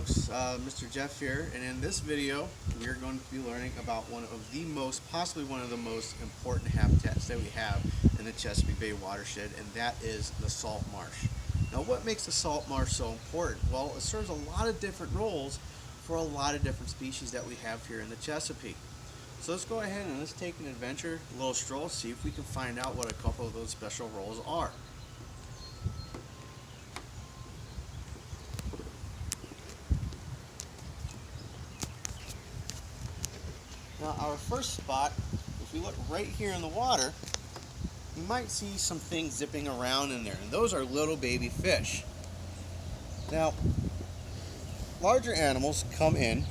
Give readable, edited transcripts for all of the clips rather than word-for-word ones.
folks, Mr. Jeff here, and in this video we are going to be learning about possibly one of the most important habitats that we have in the Chesapeake Bay watershed, and that is the salt marsh. Now, what makes the salt marsh so important? Well, it serves a lot of different roles for a lot of different species that we have here in the Chesapeake. So let's go ahead and let's take an adventure, a little stroll, see if we can find out what a couple of those special roles are. Now, our first spot, if we look right here in the water, you might see some things zipping around in there, and those are little baby fish. Now, larger animals come in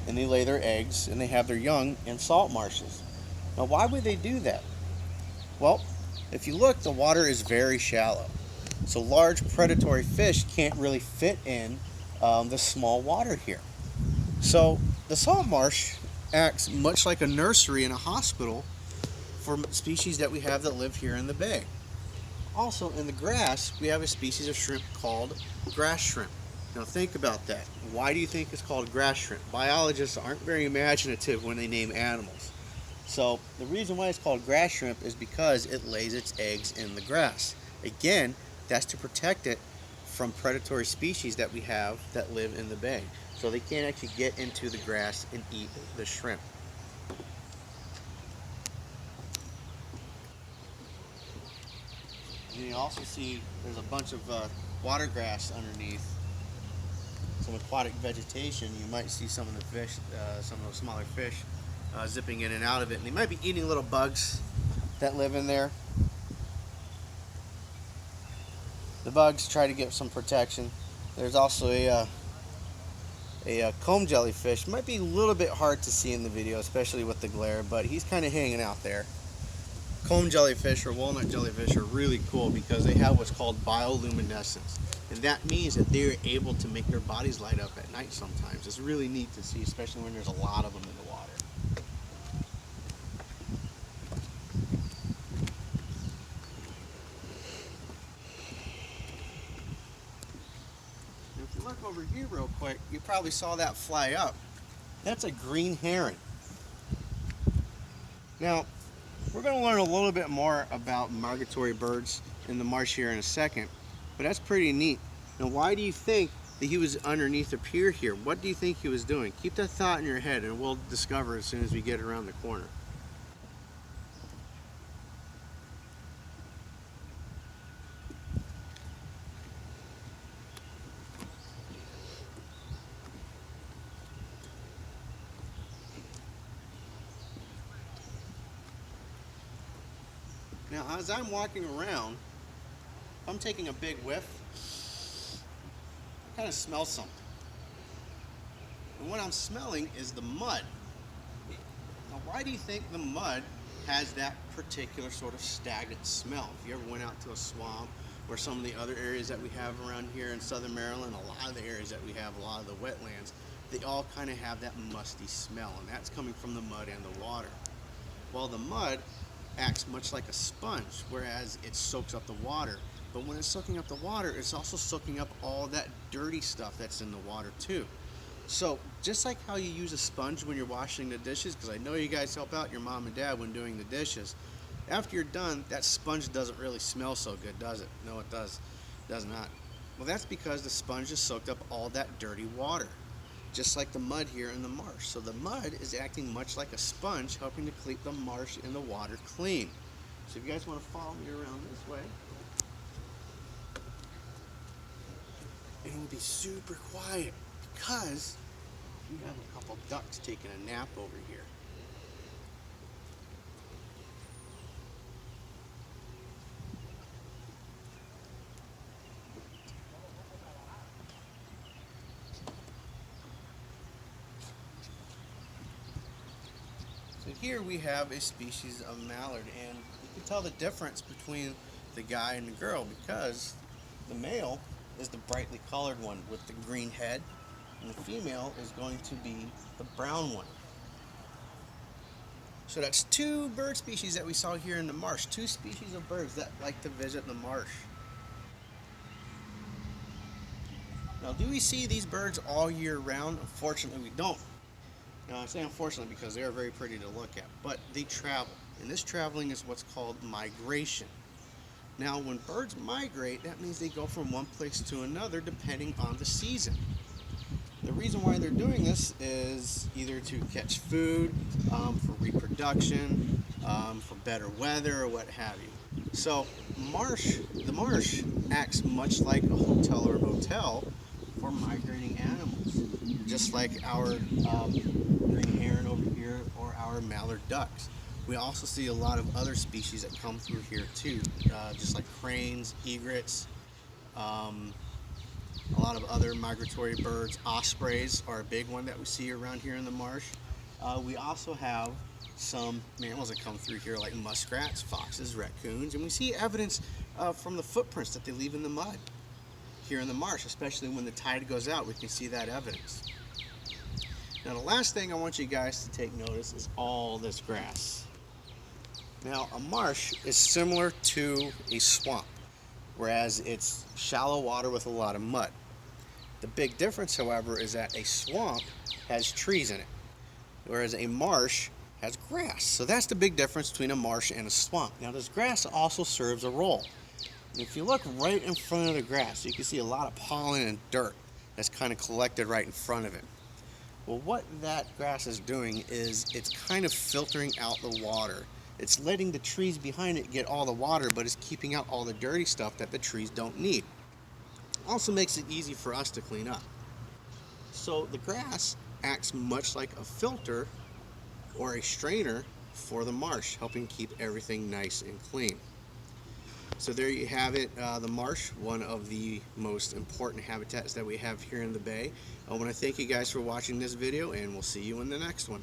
and they lay their eggs and they have their young in salt marshes. Now, why would they do that? Well, if you look, the water is very shallow, so large predatory fish can't really fit in the small water here. So the salt marsh acts much like a nursery and a hospital for species that we have that live here in the bay. Also, in the grass, we have a species of shrimp called grass shrimp. Now think about that. Why do you think it's called grass shrimp? Biologists aren't very imaginative when they name animals. So the reason why it's called grass shrimp is because it lays its eggs in the grass. Again, that's to protect it from predatory species that we have that live in the bay. So they can't actually get into the grass and eat the shrimp. And you also see there's a bunch of water grass underneath, some aquatic vegetation. You might see some of the fish, some of those smaller fish zipping in and out of it, and they might be eating little bugs that live in there. The bugs try to get some protection. There's also a comb jellyfish. Might be a little bit hard to see in the video, especially with the glare, but he's kind of hanging out there. Comb jellyfish or walnut jellyfish are really cool because they have what's called bioluminescence, and that means that they're able to make their bodies light up at night sometimes. It's really neat to see, especially when there's a lot of them in the water. If you look over here real quick, you probably saw that fly up. That's a green heron. Now, we're going to learn a little bit more about migratory birds in the marsh here in a second, but that's pretty neat. Now, why do you think that he was underneath the pier here? What do you think he was doing? Keep that thought in your head and we'll discover as soon as we get around the corner. Now, as I'm walking around, I'm taking a big whiff. I kind of smell something. And what I'm smelling is the mud. Now, why do you think the mud has that particular sort of stagnant smell? If you ever went out to a swamp or some of the other areas that we have around here in southern Maryland, a lot of the areas that we have, a lot of the wetlands, they all kind of have that musty smell, and that's coming from the mud and the water. Well, the mud acts much like a sponge, whereas it soaks up the water. But when it's soaking up the water, it's also soaking up all that dirty stuff that's in the water too. So just like how you use a sponge when you're washing the dishes, because I know you guys help out your mom and dad when doing the dishes, after you're done, that sponge doesn't really smell so good, does it? No, it does not. Well, that's because the sponge has soaked up all that dirty water, just like the mud here in the marsh. So the mud is acting much like a sponge, helping to keep the marsh and the water clean. So if you guys want to follow me around this way, it will be super quiet because we have a couple ducks taking a nap over here. So here we have a species of mallard, and you can tell the difference between the guy and the girl because the male is the brightly colored one with the green head, and the female is going to be the brown one. So that's two bird species that we saw here in the marsh, two species of birds that like to visit the marsh. Now, do we see these birds all year round? Unfortunately, we don't. Now, I say unfortunately because they are very pretty to look at, but they travel. And this traveling is what's called migration. Now, when birds migrate, that means they go from one place to another depending on the season. The reason why they're doing this is either to catch food, for reproduction, for better weather, or what have you. So, the marsh acts much like a hotel or motel for migrating animals, just like our green heron over here or our mallard ducks. We also see a lot of other species that come through here too, just like cranes, egrets, a lot of other migratory birds. Ospreys are a big one that we see around here in the marsh. We also have some mammals that come through here like muskrats, foxes, raccoons, and we see evidence from the footprints that they leave in the mud here in the marsh, especially when the tide goes out. We can see that evidence. Now, the last thing I want you guys to take notice is all this grass. Now, a marsh is similar to a swamp, whereas it's shallow water with a lot of mud. The big difference, however, is that a swamp has trees in it, whereas a marsh has grass. So that's the big difference between a marsh and a swamp. Now, this grass also serves a role. And if you look right in front of the grass, you can see a lot of pollen and dirt that's kind of collected right in front of it. Well, what that grass is doing is it's kind of filtering out the water. It's letting the trees behind it get all the water, but it's keeping out all the dirty stuff that the trees don't need. Also makes it easy for us to clean up. So the grass acts much like a filter or a strainer for the marsh, helping keep everything nice and clean. So there you have it, the marsh, one of the most important habitats that we have here in the bay. I want to thank you guys for watching this video, and we'll see you in the next one.